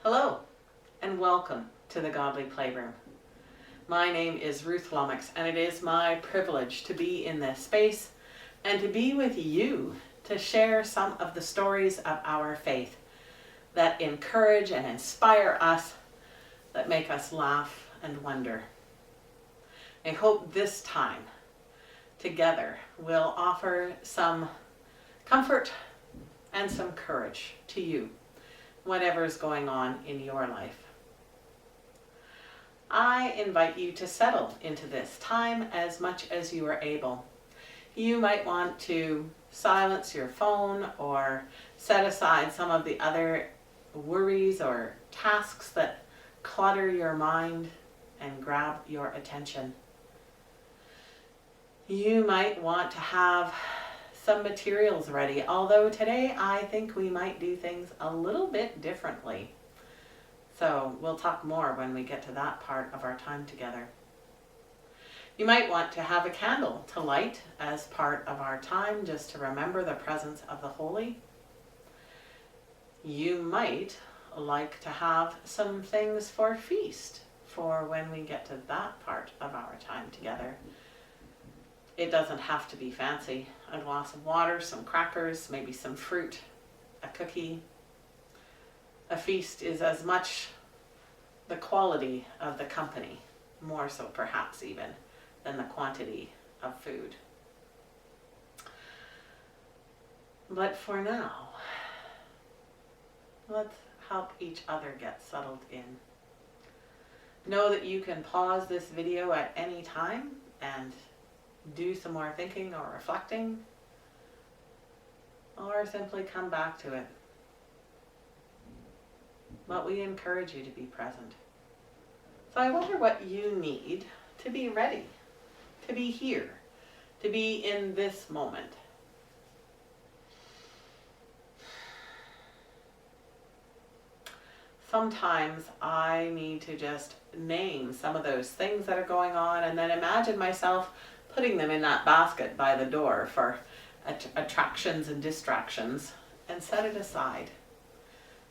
Hello, and welcome to the Godly Playroom. My name is Ruth Lomax, and it is my privilege to be in this space and to be with you to share some of the stories of our faith that encourage and inspire us, that make us laugh and wonder. I hope this time together will offer some comfort and some courage to you, whatever is going on in your life. I invite you to settle into this time as much as you are able. You might want to silence your phone or set aside some of the other worries or tasks that clutter your mind and grab your attention. You might want to have some materials ready, although today I think we might do things a little bit differently. So we'll talk more when we get to that part of our time together. You might want to have a candle to light as part of our time, just to remember the presence of the Holy. You might like to have some things for feast for when we get to that part of our time together. It doesn't have to be fancy. A glass of water, some crackers, maybe some fruit, a cookie. A feast is as much the quality of the company, more so perhaps even, than the quantity of food. But for now, let's help each other get settled in. Know that you can pause this video at any time and do some more thinking or reflecting, or simply come back to it. But we encourage you to be present. So I wonder what you need to be ready, to be here, to be in this moment. Sometimes I need to just name some of those things that are going on and then imagine myself putting them in that basket by the door for attractions and distractions and set it aside.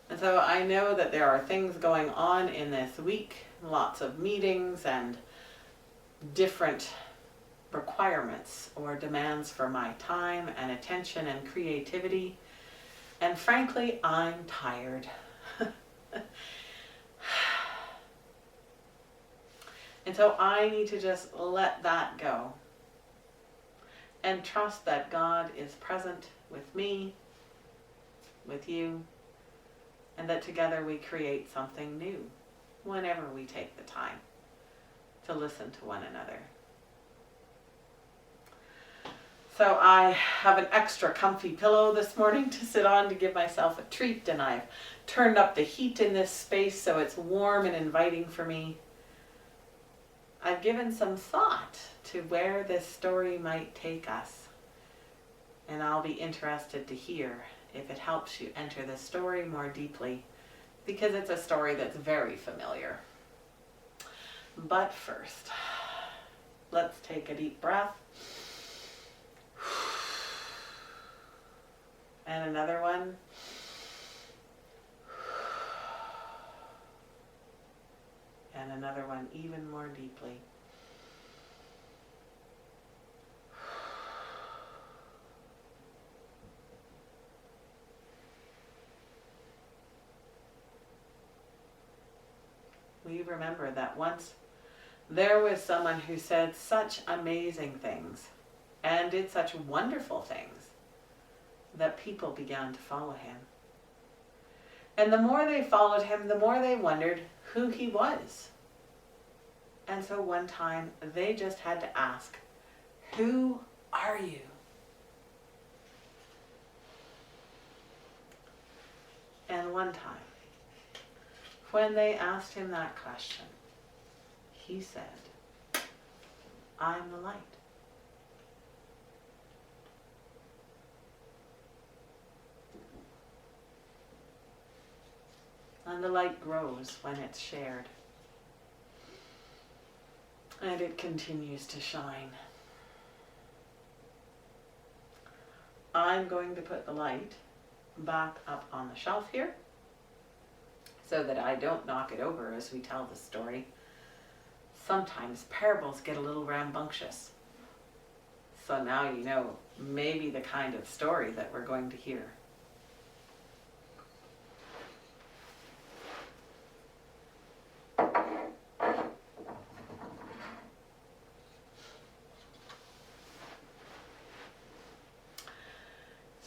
And so I know that there are things going on in this week, lots of meetings and different requirements or demands for my time and attention and creativity. And frankly, I'm tired. And so I need to just let that go and trust that God is present with me, with you, and that together we create something new whenever we take the time to listen to one another. So I have an extra comfy pillow this morning to sit on to give myself a treat, and I've turned up the heat in this space so it's warm and inviting for me. I've given some thought to where this story might take us, and I'll be interested to hear if it helps you enter the story more deeply, because it's a story that's very familiar. But first, let's take a deep breath. And another one. And another one even more deeply. We remember that once there was someone who said such amazing things and did such wonderful things that people began to follow him. And the more they followed him, the more they wondered who he was. And so one time they just had to ask, "Who are you?" And one time, when they asked him that question, he said, "I'm the light." And the light grows when it's shared. And it continues to shine. I'm going to put the light back up on the shelf here so that I don't knock it over as we tell the story, sometimes parables get a little rambunctious. So now you know maybe the kind of story that we're going to hear.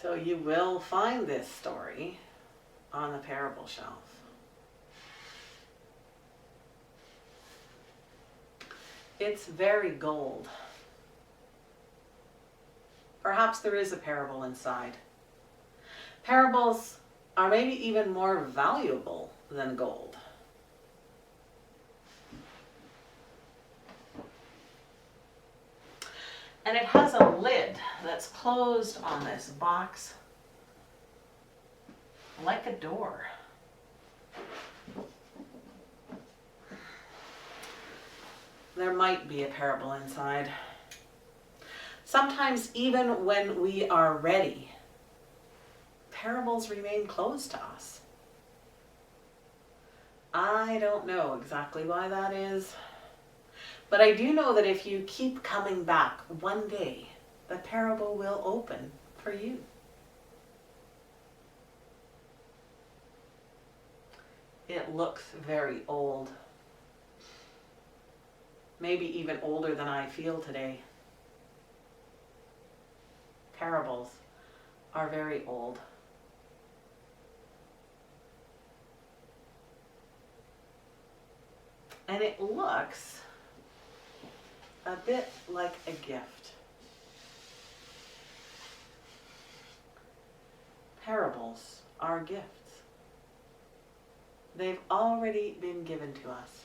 So you will find this story on the parable shelf. It's very gold. Perhaps there is a parable inside. Parables are maybe even more valuable than gold. And it has a lid that's closed on this box like a door. There might be a parable inside. Sometimes even when we are ready, parables remain closed to us. I don't know exactly why that is. But I do know that if you keep coming back, one day the parable will open for you. It looks very old. Maybe even older than I feel today. Parables are very old. And it looks a bit like a gift. Parables are gifts. They've already been given to us.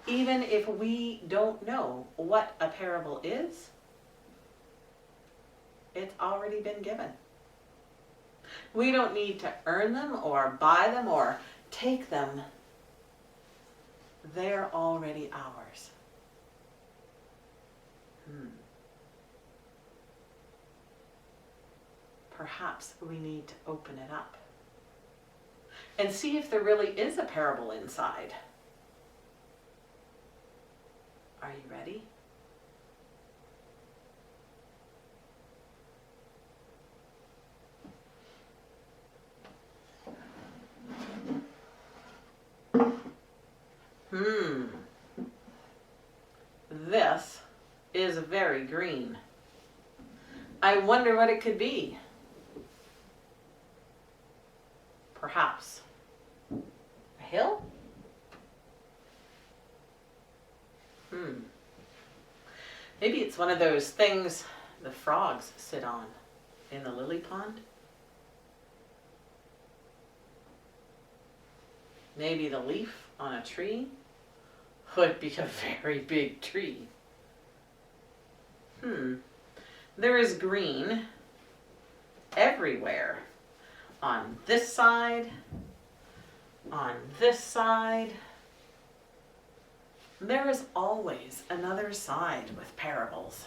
Even if we don't know what a parable is, it's already been given. We don't need to earn them or buy them or take them. They're already ours. Perhaps we need to open it up and see if there really is a parable inside. Are you ready? This is very green. I wonder what it could be. Perhaps a hill? Maybe it's one of those things the frogs sit on in the lily pond. Maybe the leaf on a tree would be a very big tree. There is green everywhere. On this side, on this side. There is always another side with parables.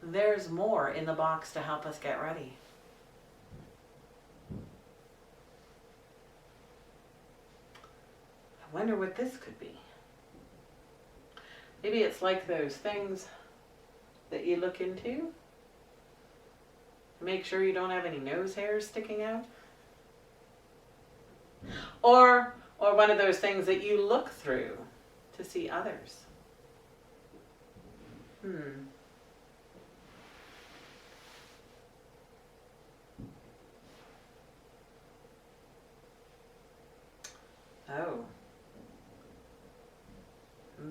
There's more in the box to help us get ready. I wonder what this could be. Maybe it's like those things that you look into. Make sure you don't have any nose hairs sticking out. Or one of those things that you look through to see others. Oh.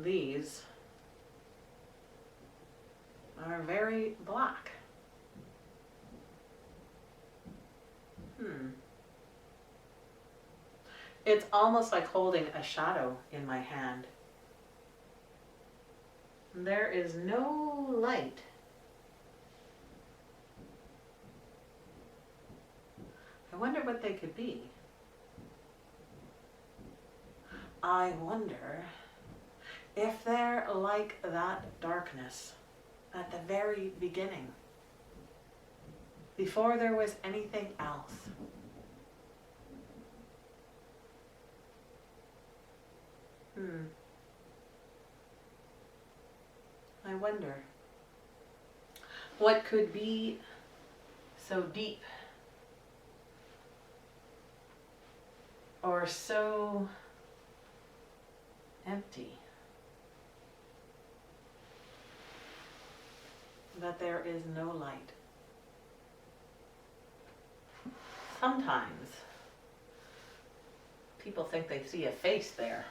These are very black. It's almost like holding a shadow in my hand. There is no light. I wonder what they could be. I wonder if they're like that darkness at the very beginning, before there was anything else. I wonder what could be so deep or so empty that there is no light. Sometimes people think they see a face there,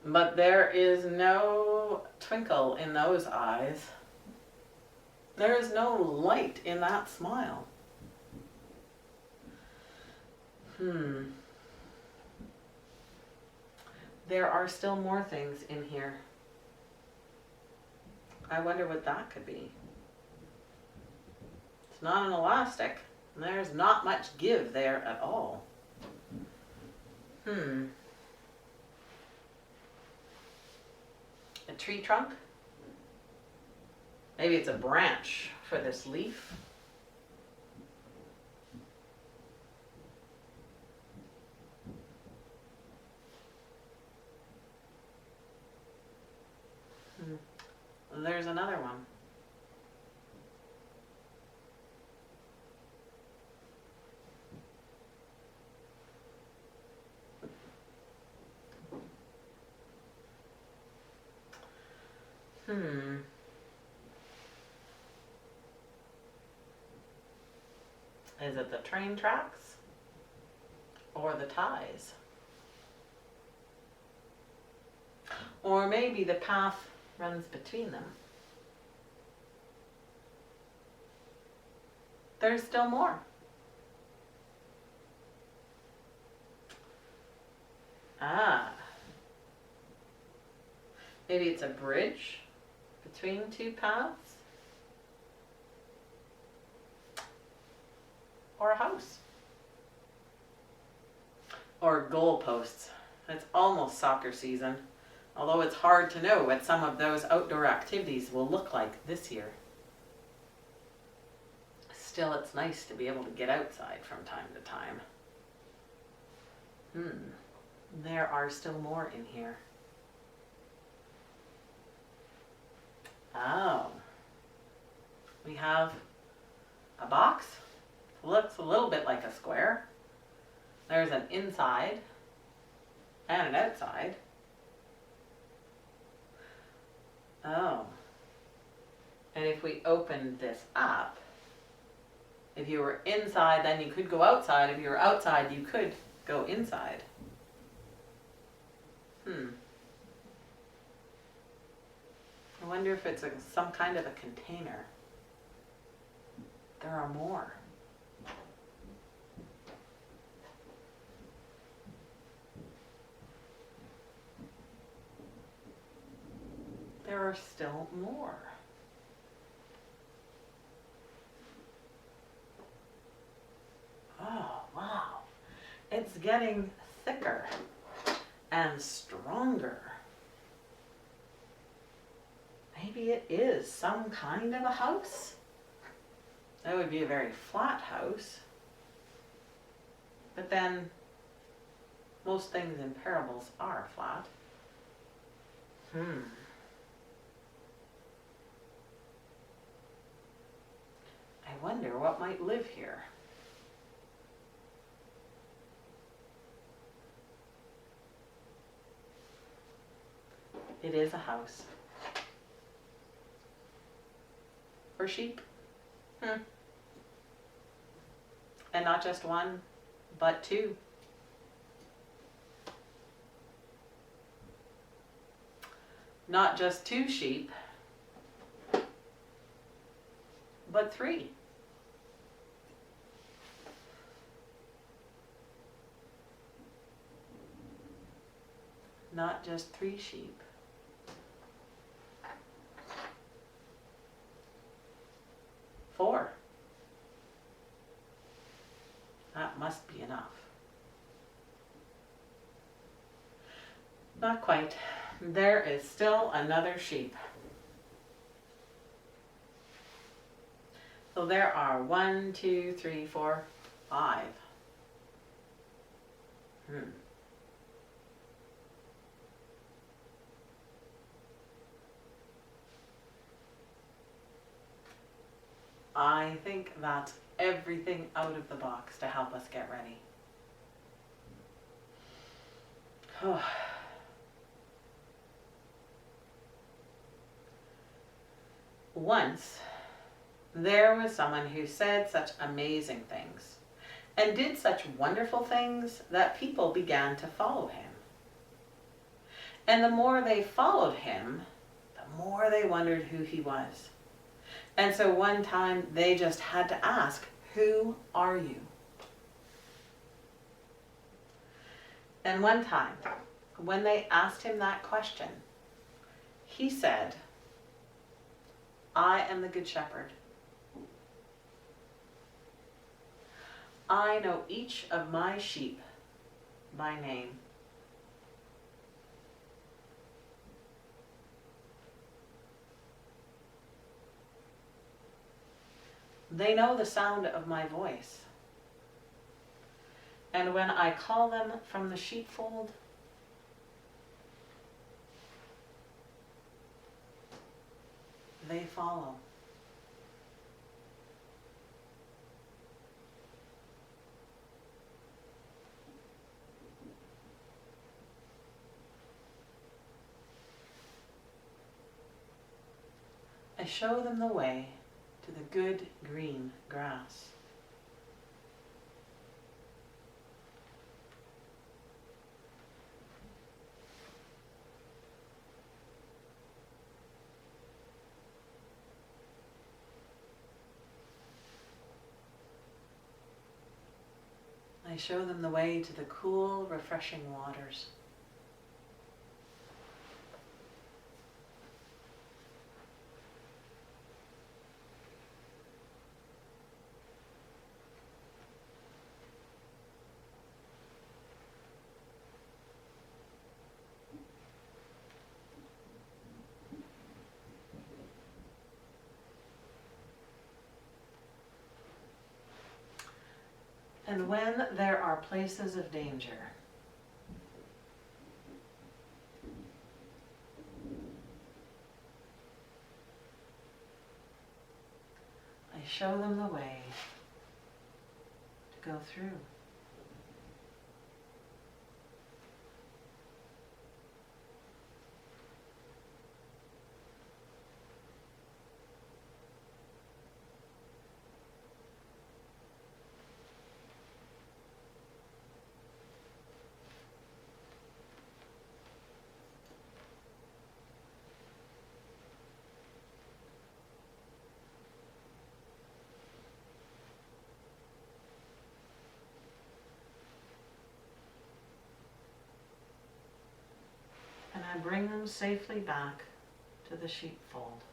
but there is no twinkle in those eyes. There is no light in that smile. There are still more things in here. I wonder what that could be. It's not an elastic. There's not much give there at all. A tree trunk? Maybe it's a branch for this leaf. There's another one. Is it the train tracks or the ties? Or maybe the path runs between them. There's still more. Maybe it's a bridge between two paths? Or a house? Or goalposts. It's almost soccer season, although it's hard to know what some of those outdoor activities will look like this year. Still, it's nice to be able to get outside from time to time. There are still more in here. Oh. We have a box. It looks a little bit like a square. There's an inside and an outside. Oh. And if we opened this up, if you were inside, then you could go outside. If you were outside, you could go inside. I wonder if it's some kind of a container. There are more. There are still more. Oh, wow. It's getting thicker and stronger. Maybe it is some kind of a house. That would be a very flat house. But then, most things in parables are flat. I wonder what might live here. It is a house. For sheep. And not just one, but two. Not just two sheep, but three. Not just three sheep. Four. That must be enough. Not quite. There is still another sheep. So there are 1, 2, 3, 4, 5. I think that's everything out of the box to help us get ready. Once, there was someone who said such amazing things and did such wonderful things that people began to follow him. And the more they followed him, the more they wondered who he was. And so one time they just had to ask, "Who are you?" And one time, when they asked him that question, he said, "I am the Good Shepherd. I know each of my sheep by name. They know the sound of my voice. And when I call them from the sheepfold, they follow." I show them the way to the good green grass. I show them the way to the cool, refreshing waters. And when there are places of danger, I show them the way to go through. And I bring them safely back to the sheepfold.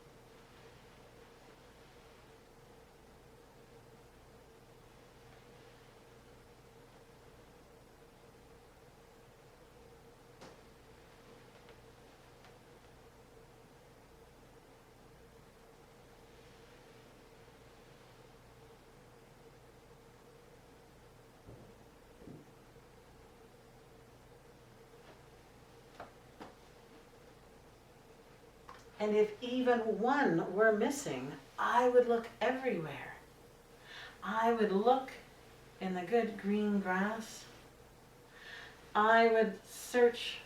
And if even one were missing, I would look everywhere. I would look in the good green grass. I would search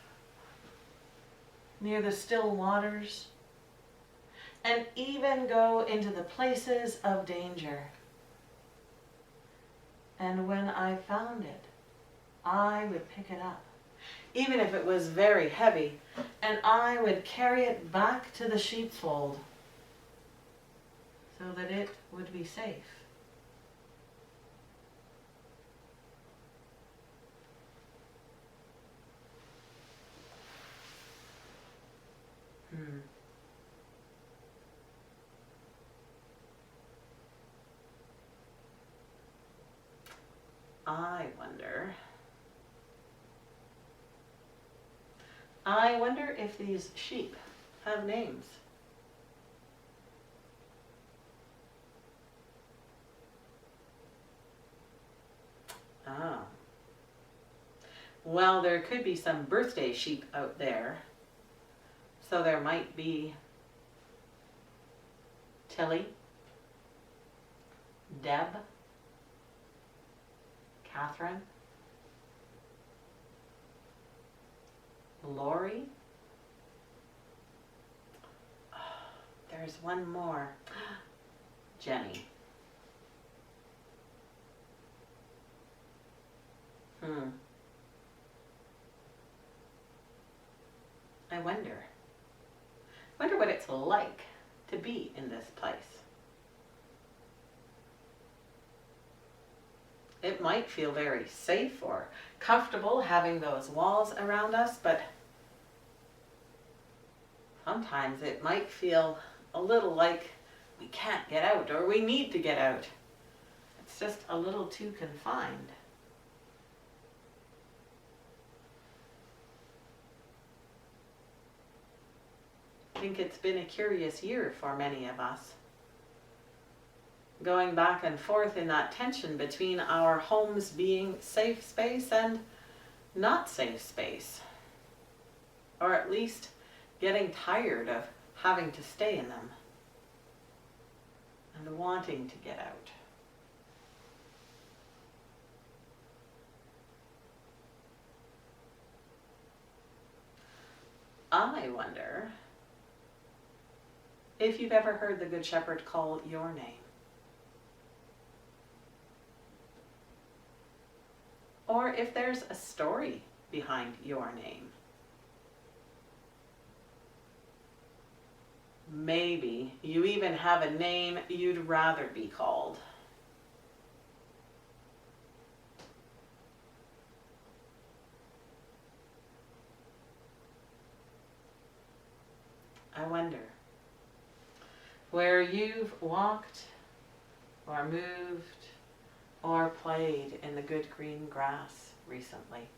near the still waters, and even go into the places of danger. And when I found it, I would pick it up, even if it was very heavy, and I would carry it back to the sheepfold so that it would be safe. I wonder if these sheep have names. Well, there could be some birthday sheep out there. So there might be Tilly, Deb, Catherine, Lori. Oh, there's one more. Jenny. I wonder what it's like to be in this place. It might feel very safe or comfortable having those walls around us, but sometimes it might feel a little like we can't get out or we need to get out. It's just a little too confined. I think it's been a curious year for many of us. Going back and forth in that tension between our homes being safe space and not safe space. Or at least getting tired of having to stay in them and wanting to get out. I wonder if you've ever heard the Good Shepherd call your name. Or if there's a story behind your name. Maybe you even have a name you'd rather be called. I wonder where you've walked or moved or played in the good green grass recently.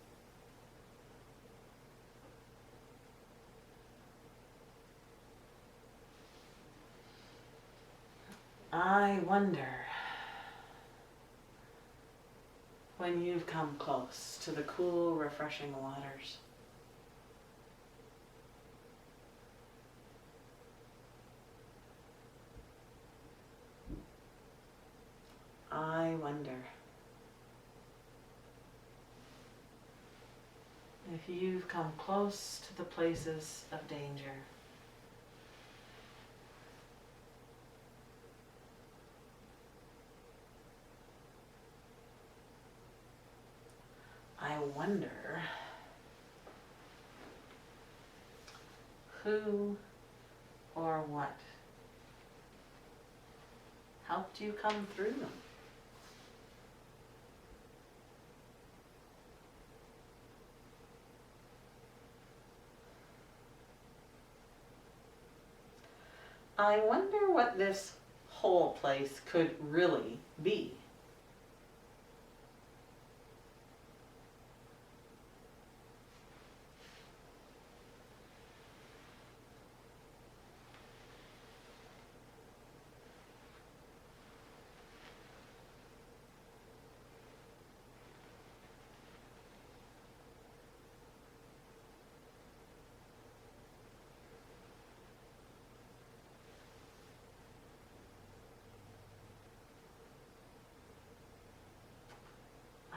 I wonder when you've come close to the cool, refreshing waters. I wonder if you've come close to the places of danger. I wonder who or what helped you come through them. I wonder what this whole place could really be.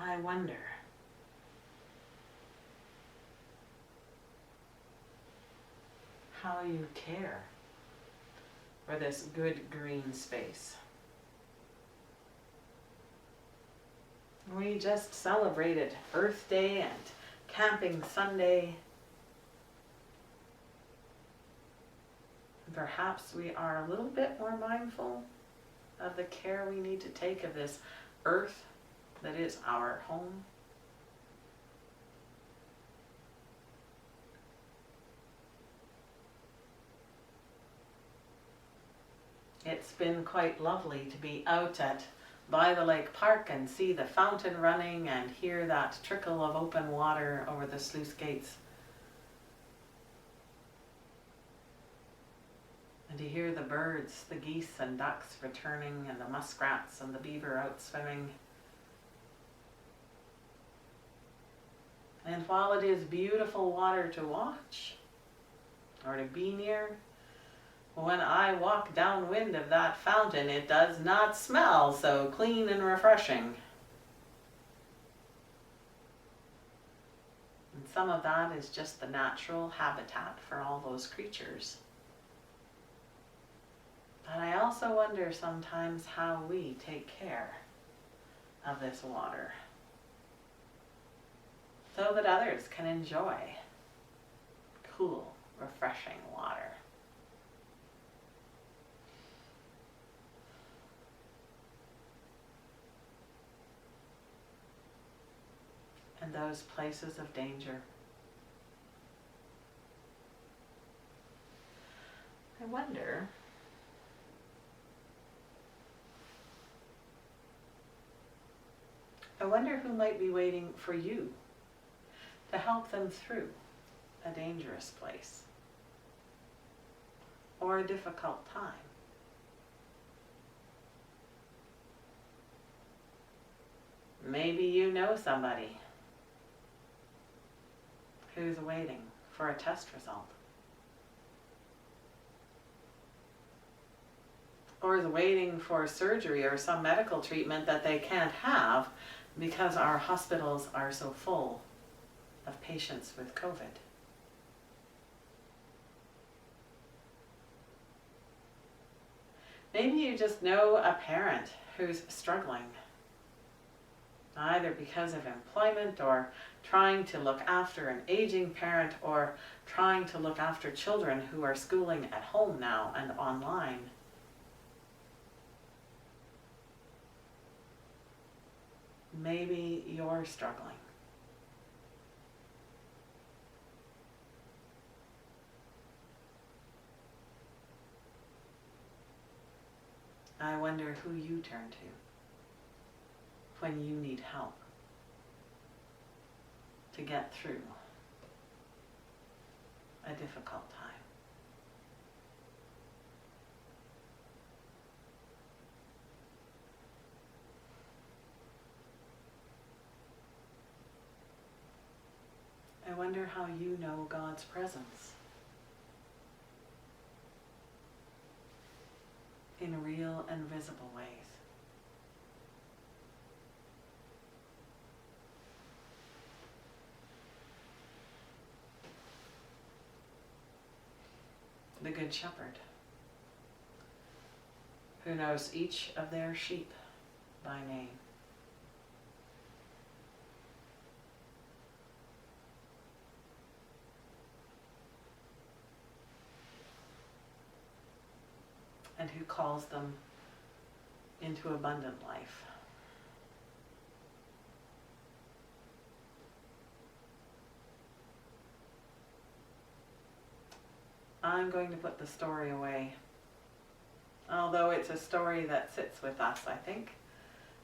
I wonder how you care for this good green space. We just celebrated Earth Day and Camping Sunday. Perhaps we are a little bit more mindful of the care we need to take of this earth that is our home. It's been quite lovely to be out at by the lake park and see the fountain running and hear that trickle of open water over the sluice gates. And to hear the birds, the geese and ducks returning and the muskrats and the beaver out swimming. And while it is beautiful water to watch or to be near, when I walk downwind of that fountain, it does not smell so clean and refreshing. And some of that is just the natural habitat for all those creatures. But I also wonder sometimes how we take care of this water so that others can enjoy cool, refreshing water. And those places of danger. I wonder who might be waiting for you to help them through a dangerous place or a difficult time. Maybe you know somebody who's waiting for a test result, or is waiting for surgery or some medical treatment that they can't have because our hospitals are so full of patients with COVID. Maybe you just know a parent who's struggling, either because of employment or trying to look after an aging parent or trying to look after children who are schooling at home now and online. Maybe you're struggling. I wonder who you turn to when you need help to get through a difficult time. I wonder how you know God's presence in real and visible ways. The Good Shepherd, who knows each of their sheep by name. And who calls them into abundant life. I'm going to put the story away, although it's a story that sits with us, I think,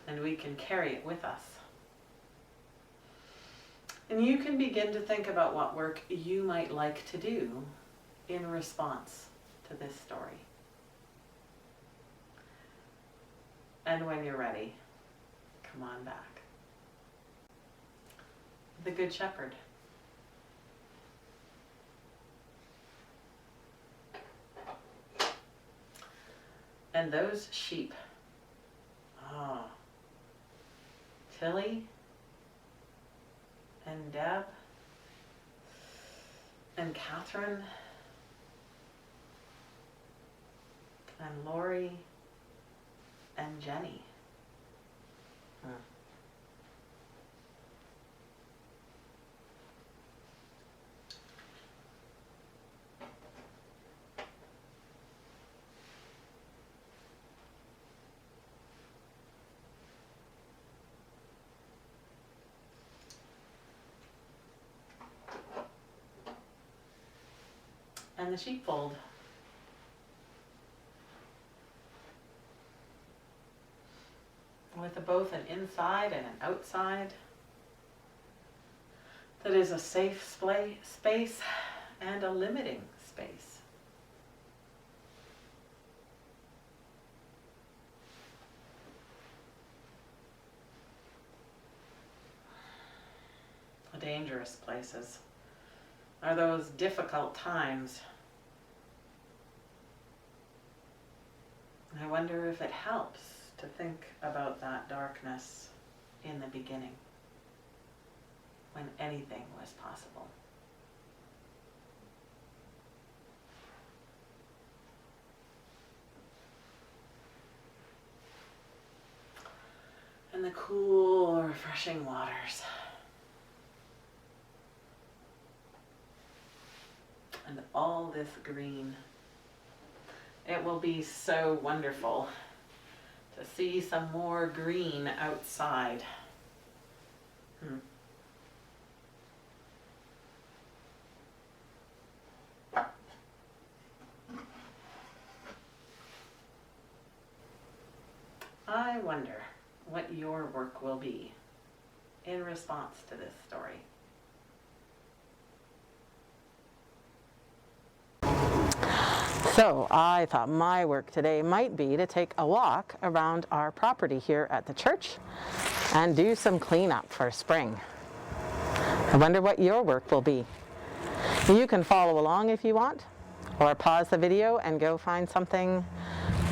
and we can carry it with us. And you can begin to think about what work you might like to do in response to this story. And when you're ready, come on back. The Good Shepherd. And those sheep, Tilly and Deb and Catherine and Lori and Jenny. And the sheepfold. With both an inside and an outside that is a safe space and a limiting space. A dangerous places, are those difficult times. I wonder if it helps to think about that darkness in the beginning, when anything was possible. And the cool, refreshing waters. And all this green. It will be so wonderful to see some more green outside. I wonder what your work will be in response to this story. So I thought my work today might be to take a walk around our property here at the church and do some cleanup for spring. I wonder what your work will be. You can follow along if you want, or pause the video and go find something,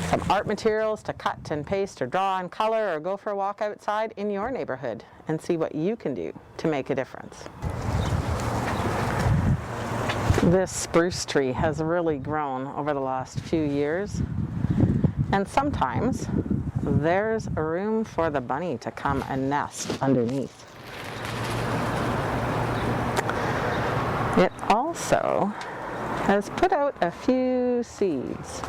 some art materials to cut and paste or draw and color, or go for a walk outside in your neighborhood and see what you can do to make a difference. This spruce tree has really grown over the last few years, and sometimes there's a room for the bunny to come and nest underneath. It also has put out a few seeds,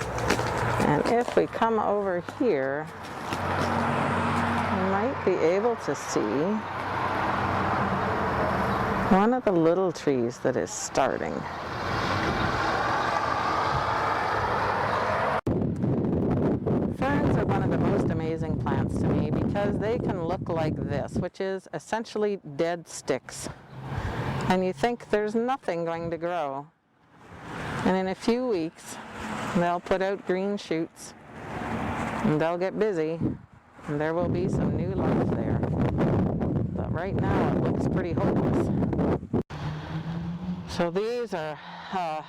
and if we come over here, we might be able to see one of the little trees that is starting. Ferns are one of the most amazing plants to me because they can look like this, which is essentially dead sticks. And you think there's nothing going to grow. And in a few weeks, they'll put out green shoots, and they'll get busy, and there will be some new life there. But right now, it looks pretty hopeless. So these are a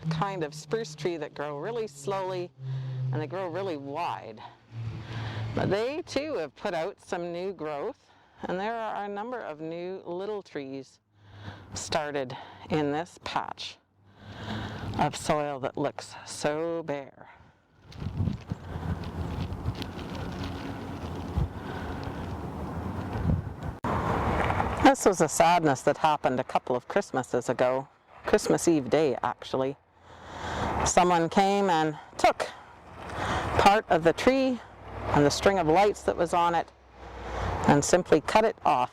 kind of spruce tree that grow really slowly, and they grow really wide. But they too have put out some new growth, and there are a number of new little trees started in this patch of soil that looks so bare. This was a sadness that happened a couple of Christmases ago, Christmas Eve day actually. Someone came and took part of the tree and the string of lights that was on it and simply cut it off.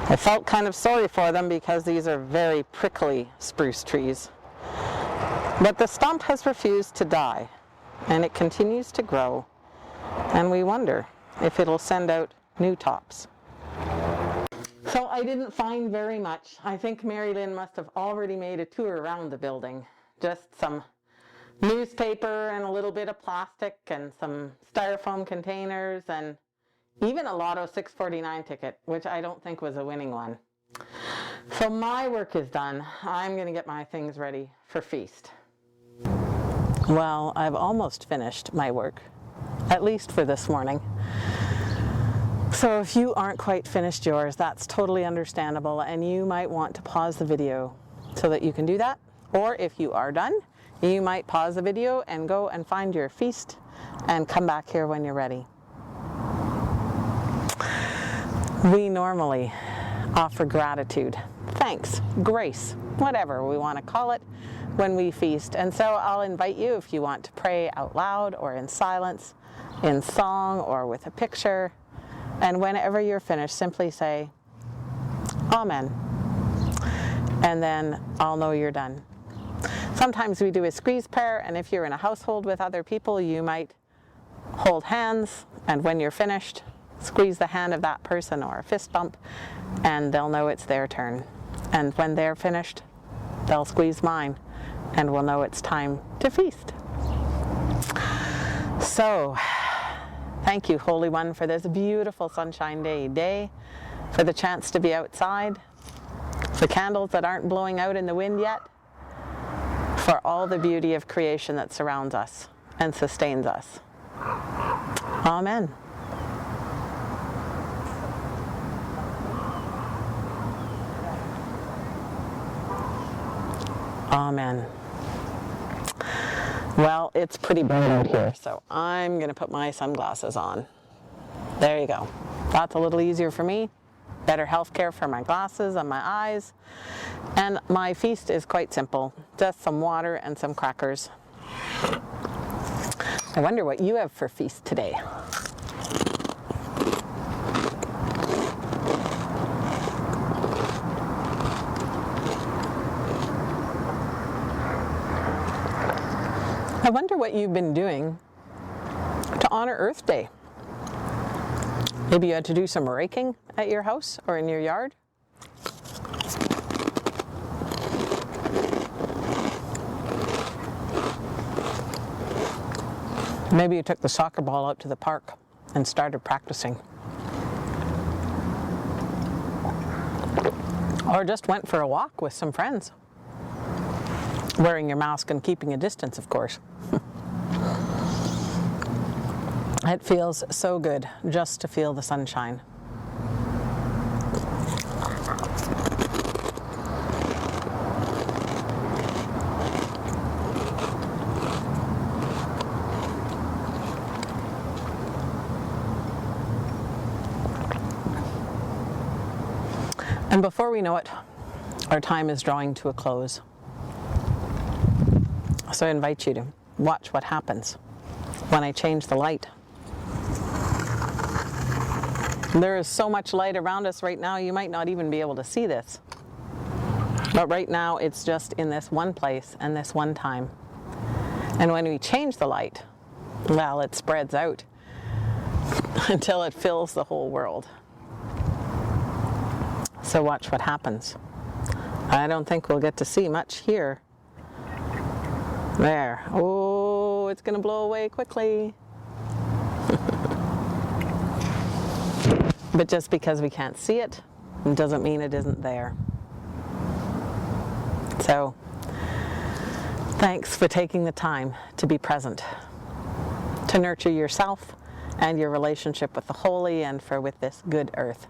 I felt kind of sorry for them because these are very prickly spruce trees. But the stump has refused to die, and it continues to grow, and we wonder if it'll send out new tops. So I didn't find very much. I think Mary Lynn must have already made a tour around the building. Just some newspaper and a little bit of plastic and some styrofoam containers and even a Lotto 649 ticket, which I don't think was a winning one. So my work is done. I'm going to get my things ready for feast. Well, I've almost finished my work, at least for this morning. So if you aren't quite finished yours, that's totally understandable, and you might want to pause the video so that you can do that. Or if you are done, you might pause the video and go and find your feast and come back here when you're ready. We normally offer gratitude, thanks, grace, whatever we want to call it, when we feast. And so I'll invite you, if you want to pray out loud or in silence, in song or with a picture. And whenever you're finished, simply say, Amen. And then I'll know you're done. Sometimes we do a squeeze prayer, and if you're in a household with other people, you might hold hands, and when you're finished, squeeze the hand of that person or a fist bump, and they'll know it's their turn. And when they're finished, they'll squeeze mine, and we'll know it's time to feast. So, thank you, Holy One, for this beautiful sunshine day, for the chance to be outside, the candles that aren't blowing out in the wind yet, for all the beauty of creation that surrounds us and sustains us. Amen. Amen. Well, it's pretty bright out here, so I'm going to put my sunglasses on. There you go. That's a little easier for me. Better health care for my glasses and my eyes. And my feast is quite simple. Just some water and some crackers. I wonder what you have for feast today. I wonder what you've been doing to honor Earth Day. Maybe you had to do some raking at your house or in your yard. Maybe you took the soccer ball out to the park and started practicing. Or just went for a walk with some friends. Wearing your mask and keeping a distance, of course. It feels so good just to feel the sunshine. And before we know it, our time is drawing to a close. So I invite you to watch what happens when I change the light. There is so much light around us right now, you might not even be able to see this. But right now, it's just in this one place and this one time. And when we change the light, well, it spreads out until it fills the whole world. So watch what happens. I don't think we'll get to see much here. There. Oh, it's going to blow away quickly. But just because we can't see it, doesn't mean it isn't there. So, thanks for taking the time to be present, to nurture yourself and your relationship with the holy and with this good earth.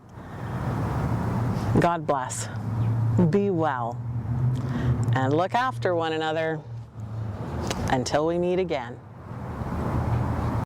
God bless. Be well. And look after one another until we meet again.